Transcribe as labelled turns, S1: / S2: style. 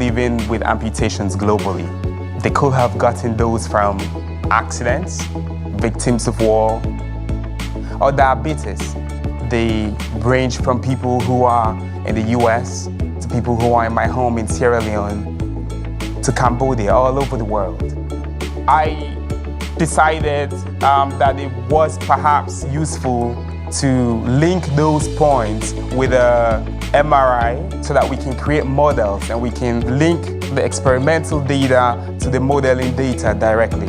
S1: living with amputations globally. They could have gotten those from accidents, victims of war, or diabetes. They range from people who are in the US to people who are in my home in Sierra Leone to Cambodia, all over the world. I decided that it was perhaps useful to link those points with a MRI so that we can create models and we can link the experimental data to the modeling data directly.